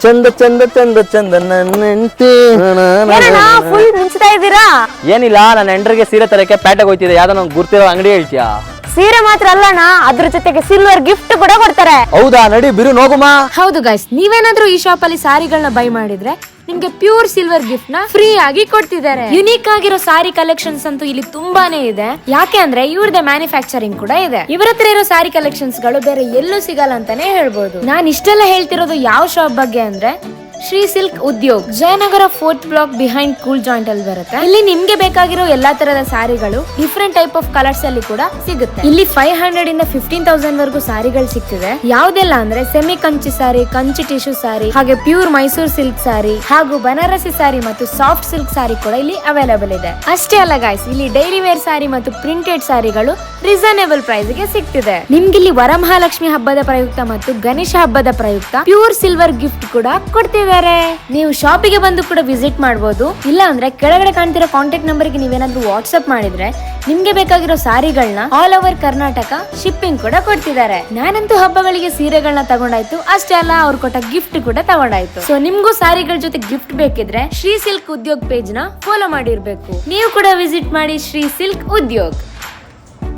ಚಂದ ಚಂದ ಚಂದ ಚಂದ ನನ್ನಂತೆ. ಫುಲ್ ಮುಂಚ್ತಾ ಇದ್ದೀರಾ? ಏನಿಲ್ಲ, ನನ್ನ ಹೆಂಡ್ರಿಗೆ ಸೀರೆ ತರಕ್ಕೆ ಪ್ಯಾಟೆಗೆ ಹೋಯ್ತಿದೆ. ಯಾವ್ದೋ ನಂಗೆ ಗುರ್ತಿರೋ ಅಂಗಡಿ ಹೇಳ್ತೀಯಾ? ಸೀರೆ ಮಾತ್ರ ಅಲ್ಲಣ್ಣ, ಅದ್ರ ಜೊತೆಗೆ ಸಿಲ್ವರ್ ಗಿಫ್ಟ್ ಕೂಡ ಕೊಡ್ತಾರೆ. ಹೌದಾ? ನಡಿ ಬಿರು ನೋಗುಮಾ. ಹೌದು ಗೈಸ್, ನೀವೇನಾದ್ರೂ ಈ ಶಾಪ್ ಅಲ್ಲಿ ಸಾರಿಗಳನ್ನ ಬೈ ಮಾಡಿದ್ರೆ ನಿಮ್ಗೆ ಪ್ಯೂರ್ ಸಿಲ್ವರ್ ಗಿಫ್ಟ್ ನ ಫ್ರೀ ಆಗಿ ಕೊಡ್ತಿದ್ದಾರೆ. ಯುನೀಕ್ ಆಗಿರೋ ಸಾರಿ ಕಲೆಕ್ಷನ್ಸ್ ಅಂತೂ ಇಲ್ಲಿ ತುಂಬಾನೇ ಇದೆ. ಯಾಕೆ ಅಂದ್ರೆ ಇವ್ರದೇ ಮ್ಯಾನುಫ್ಯಾಕ್ಚರಿಂಗ್ ಕೂಡ ಇದೆ. ಇವರ ಹತ್ರ ಇರೋ ಸಾರಿ ಕಲೆಕ್ಷನ್ಸ್ ಗಳು ಬೇರೆ ಎಲ್ಲೂ ಸಿಗಲ್ಲ ಅಂತಾನೆ ಹೇಳ್ಬೋದು. ನಾನ್ ಇಷ್ಟೆಲ್ಲ ಹೇಳ್ತಿರೋದು ಯಾವ ಶಾಪ್ ಬಗ್ಗೆ ಅಂದ್ರೆ Shri Silk Udyog, Jayanagar 4th block behind Cool Joint ಅಲ್ಲಿ ಬರುತ್ತೆ. ಇಲ್ಲಿ ನಿಮ್ಗೆ ಬೇಕಾಗಿರೋ ಎಲ್ಲಾ ತರದ ಸಾರಿಗಳು ಡಿಫ್ರೆಂಟ್ ಟೈಪ್ ಆಫ್ ಕಲರ್ಸ್ ಅಲ್ಲಿ ಕೂಡ ಸಿಗುತ್ತೆ. ಇಲ್ಲಿ 500 ಇಂದ 15,000 ವರೆಗೂ ಸಾರಿಗಳು ಸಿಗ್ತಿದೆ. ಯಾವ್ದೆಲ್ಲ ಅಂದ್ರೆ ಸೆಮಿ ಕಂಚಿ ಸಾರಿ, ಕಂಚಿ ಟಿಶ್ಯೂ ಸಾರಿ, ಹಾಗೆ ಪ್ಯೂರ್ ಮೈಸೂರ್ ಸಿಲ್ಕ್ ಸಾರಿ, ಹಾಗೂ ಬನಾರಸಿ ಸಾರಿ ಮತ್ತು ಸಾಫ್ಟ್ ಸಿಲ್ಕ್ ಸಾರಿ ಕೂಡ ಇಲ್ಲಿ ಅವೈಲೇಬಲ್ ಇದೆ. ಅಷ್ಟೇ ಅಲ್ಲ ಗಾಯ್ಸ್, ಇಲ್ಲಿ ಡೈಲಿ ವೇರ್ ಸಾರಿ ಮತ್ತು ಪ್ರಿಂಟೆಡ್ ಸಾರಿಗಳು ರೀಸನೇಬಲ್ ಪ್ರೈಸ್ ಗೆ ಸಿಗ್ತಿದೆ. ನಿಮ್ಗೆ ಇಲ್ಲಿ ವರಮಹಾಲಕ್ಷ್ಮಿ ಹಬ್ಬದ ಪ್ರಯುಕ್ತ ಮತ್ತು ಗಣೇಶ ಹಬ್ಬದ ಪ್ರಯುಕ್ತ ಪ್ಯೂರ್ ಸಿಲ್ವರ್ ಗಿಫ್ಟ್ ಕೂಡ ಕೊಡ್ತಿದ್ದಾರೆ. ನೀವು ಶಾಪಿಗೆ ಬಂದು ಕೂಡ ವಿಸಿಟ್ ಮಾಡಬಹುದು. ಇಲ್ಲ ಅಂದ್ರೆ ಕೆಳಗಡೆ ಕಾಣ್ತಿರೋ ಕಾಂಟ್ಯಾಕ್ಟ್ ನಂಬರ್ ಗೆ ನೀವೇನಾದ್ರೂ ವಾಟ್ಸ್ಆಪ್ ಮಾಡಿದ್ರೆ ನಿಮ್ಗೆ ಬೇಕಾಗಿರೋ ಸಾರಿಗಳನ್ನ ಆಲ್ ಓವರ್ ಕರ್ನಾಟಕ ಶಿಪ್ಪಿಂಗ್ ಕೂಡ ಕೊಡ್ತಿದ್ದಾರೆ. ನಾನಂತೂ ಹಬ್ಬಗಳಿಗೆ ಸೀರೆಗಳನ್ನ ತಗೊಂಡಾಯ್ತು. ಅಷ್ಟೇ ಅಲ್ಲ, ಅವ್ರು ಕೊಟ್ಟ ಗಿಫ್ಟ್ ಕೂಡ ತಗೊಂಡಾಯ್ತು. ಸೊ ನಿಮ್ಗೂ ಸಾರಿಗಳ ಜೊತೆ ಗಿಫ್ಟ್ ಬೇಕಿದ್ರೆ ಶ್ರೀ ಸಿಲ್ಕ್ ಉದ್ಯೋಗ್ ಪೇಜ್ ನ ಫಾಲೋ ಮಾಡಿರ್ಬೇಕು. ನೀವು ಕೂಡ ವಿಸಿಟ್ ಮಾಡಿ ಶ್ರೀ ಸಿಲ್ಕ್ ಉದ್ಯೋಗ್.